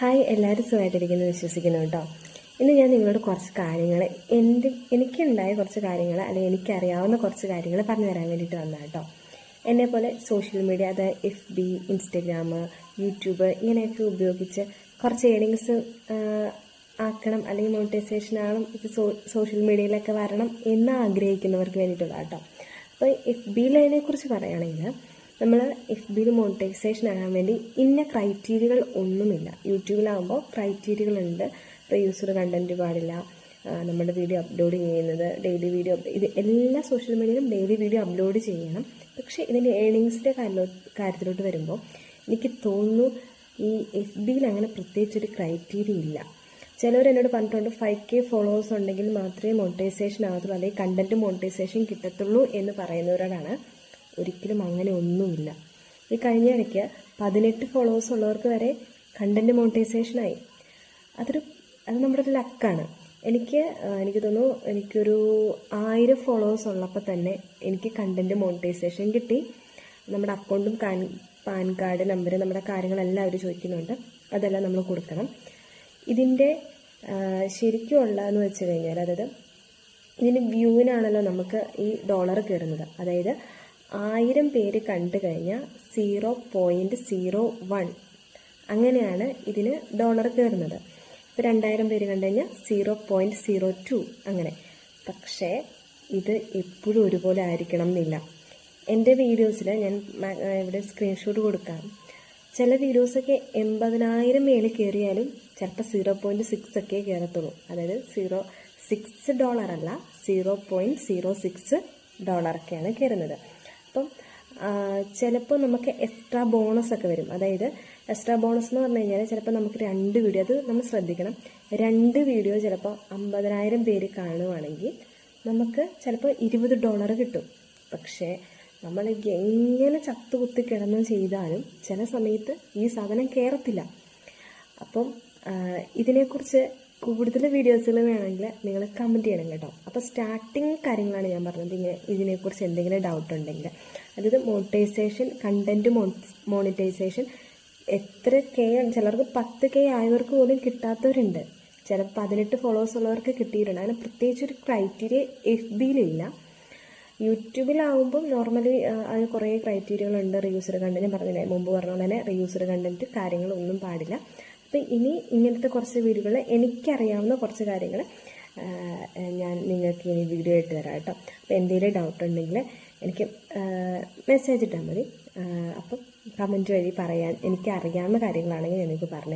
Hi, എല്ലാവരും സുഖമായിട്ടിരിക്കുന്നു വിശ്വസിക്കുന്നു കേട്ടോ. ഇന്ന് ഞാൻ നിങ്ങളോട് കുറച്ച് കാര്യങ്ങൾ എനിക്കുണ്ടായ കുറച്ച് കാര്യങ്ങൾ അല്ലെങ്കിൽ എനിക്കറിയാവുന്ന കുറച്ച് കാര്യങ്ങൾ പറഞ്ഞു തരാൻ വേണ്ടിയിട്ട് വന്നതാണ് കേട്ടോ. എന്നെപ്പോലെ സോഷ്യൽ മീഡിയ, അതായത് FB, ഇൻസ്റ്റഗ്രാം, യൂട്യൂബ് ഇങ്ങനെയൊക്കെ ഉപയോഗിച്ച് കുറച്ച് ഏണിങ്സ് ആക്കണം അല്ലെങ്കിൽ മോണിറ്റൈസേഷൻ ആകണം, ഇത് സോഷ്യൽ മീഡിയയിലൊക്കെ വരണം എന്ന് ആഗ്രഹിക്കുന്നവർക്ക് വേണ്ടിയിട്ടുള്ള കേട്ടോ. അപ്പോൾ FB-നെ കുറിച്ച് പറയുകയാണെങ്കിൽ നമ്മൾ FB-യിൽ മോണിറ്റൈസേഷൻ ആകാൻ വേണ്ടി ഇന്ന ക്രൈറ്റീരിയകൾ ഒന്നുമില്ല. യൂട്യൂബിലാകുമ്പോൾ ക്രൈറ്റീരിയകളുണ്ട്. റീയൂസ്ഡ് കണ്ടൻറ്റ് പാടില്ല, നമ്മുടെ വീഡിയോ അപ്ലോഡ് ചെയ്യുന്നത് ഡെയിലി വീഡിയോ, ഇത് എല്ലാ സോഷ്യൽ മീഡിയയിലും ഡെയിലി വീഡിയോ അപ്ലോഡ് ചെയ്യണം. പക്ഷേ ഇതിൻ്റെ ഏണിങ്സിൻ്റെ കാര്യത്തിലോട്ട് വരുമ്പോൾ എനിക്ക് തോന്നുന്നു ഈ FB-യിൽ അങ്ങനെ പ്രത്യേകിച്ചൊരു ക്രൈറ്റീരിയ ഇല്ല. ചിലവർ എന്നോട് പറഞ്ഞിട്ടുണ്ട് 5K ഫോളോവേഴ്സ് ഉണ്ടെങ്കിൽ മാത്രമേ മോണിറ്റൈസേഷൻ ആകത്തുള്ളൂ, അല്ലെങ്കിൽ കണ്ടൻറ്റ് മോണിറ്റൈസേഷൻ കിട്ടത്തുള്ളൂ എന്ന് പറയുന്നവരോടാണ്. ഒരിക്കലും അങ്ങനെ ഒന്നുമില്ല. ഈ കഴിഞ്ഞ ഇടയ്ക്ക് 18 ഫോളോവേഴ്സ് ഉള്ളവർക്ക് വരെ കണ്ടൻറ്റ് മോണിറ്റൈസേഷനായി. അത് നമ്മുടെ ഒരു ലക്കാണ്. എനിക്ക് തോന്നുന്നു എനിക്കൊരു 1000 ഫോളോവേഴ്സ് ഉള്ളപ്പോൾ തന്നെ എനിക്ക് കണ്ടൻറ്റ് മോണിറ്റൈസേഷൻ കിട്ടി. നമ്മുടെ അക്കൗണ്ടും പാൻ കാർഡ് നമ്പർ, നമ്മുടെ കാര്യങ്ങളെല്ലാം അവർ ചോദിക്കുന്നുണ്ട്. അതെല്ലാം നമ്മൾ കൊടുക്കണം. ഇതിൻ്റെ ശരിക്കും ഉള്ളതെന്ന് വെച്ച് കഴിഞ്ഞാൽ, അതായത് ഇതിന് വ്യൂവിനാണല്ലോ നമുക്ക് ഈ ഡോളർ കയറുന്നത്. അതായത് 1000 പേര് കണ്ടു കഴിഞ്ഞാൽ 0.01 അങ്ങനെയാണ് ഇതിന് ഡോളർ കയറുന്നത്. ഇപ്പോൾ 2000 പേര് കണ്ടു കഴിഞ്ഞാൽ 0.02 അങ്ങനെ. പക്ഷേ ഇത് എപ്പോഴും ഒരുപോലെ ആയിരിക്കണം എന്നില്ല. എൻ്റെ വീഡിയോസിൽ ഞാൻ ഇവിടെ സ്ക്രീൻഷോട്ട് കൊടുക്കാം. ചില വീഡിയോസൊക്കെ 80,000 മേലെ കയറിയാലും ചിലപ്പോൾ 0.6 ഒക്കെ കയറത്തുള്ളൂ. അതായത് $6 അല്ല, $0.06 കയറുന്നത്. അപ്പം ചിലപ്പോൾ നമുക്ക് എക്സ്ട്രാ ബോണസ് ഒക്കെ വരും. അതായത് എക്സ്ട്രാ ബോണസ് എന്ന് പറഞ്ഞു കഴിഞ്ഞാൽ ചിലപ്പോൾ നമുക്ക് 2 വീഡിയോ, അത് നമ്മൾ ശ്രദ്ധിക്കണം, 2 വീഡിയോ ചിലപ്പോൾ 50,000 പേര് കാണുവാണെങ്കിൽ നമുക്ക് ചിലപ്പോൾ $20 കിട്ടും. പക്ഷേ നമ്മൾ എങ്ങനെ ചത്തുകുത്തി കിടന്ന് ചെയ്താലും ചില സമയത്ത് ഈ സാധനം കയറത്തില്ല. അപ്പം ഇതിനെക്കുറിച്ച് കൂടുതൽ വീഡിയോസുകൾ വേണമെങ്കിൽ നിങ്ങൾ കമൻറ്റ് ചെയ്യണം കേട്ടോ. അപ്പോൾ സ്റ്റാർട്ടിങ് കാര്യങ്ങളാണ് ഞാൻ പറഞ്ഞത്. ഇതിനെക്കുറിച്ച് എന്തെങ്കിലും ഡൗട്ട് ഉണ്ടെങ്കിൽ, അതായത് മോണിറ്റൈസേഷൻ, കണ്ടൻറ്റ് മോണിറ്റൈസേഷൻ എത്ര K, ചിലർക്ക് 10K ആയവർക്ക് പോലും കിട്ടാത്തവരുണ്ട്. ചിലപ്പോൾ 18 ഫോളോവേഴ്സ് ഉള്ളവർക്ക് കിട്ടിയിട്ടുണ്ട്. അങ്ങനെ പ്രത്യേകിച്ചൊരു ക്രൈറ്റീരിയ FB-യിലില്ല. യൂട്യൂബിലാവുമ്പം നോർമലി അത് കുറേ ക്രൈറ്റീരിയകളുണ്ട്. റീയൂസ്ഡ് കണ്ടൻറ്റ്, ഞാൻ പറഞ്ഞില്ലേ മുമ്പ് പറഞ്ഞ പോലെ തന്നെ റീയൂസ്ഡ് കണ്ടൻറ്റ് കാര്യങ്ങളൊന്നും പാടില്ല. അപ്പം ഇനി ഇങ്ങനത്തെ കുറച്ച് വീഡിയോകൾ, എനിക്കറിയാവുന്ന കുറച്ച് കാര്യങ്ങൾ ഞാൻ നിങ്ങൾക്ക് ഇനി വീഡിയോ ഇട്ട് തരാം കേട്ടോ. അപ്പോൾ എന്തെങ്കിലും ഡൗട്ട് ഉണ്ടെങ്കിൽ എനിക്ക് മെസ്സേജ് ഇട്ടാൽ മതി. അപ്പം കമൻറ്റ് വഴി പറയാൻ, എനിക്കറിയാവുന്ന കാര്യങ്ങളാണെങ്കിൽ എനിക്ക് പറഞ്ഞു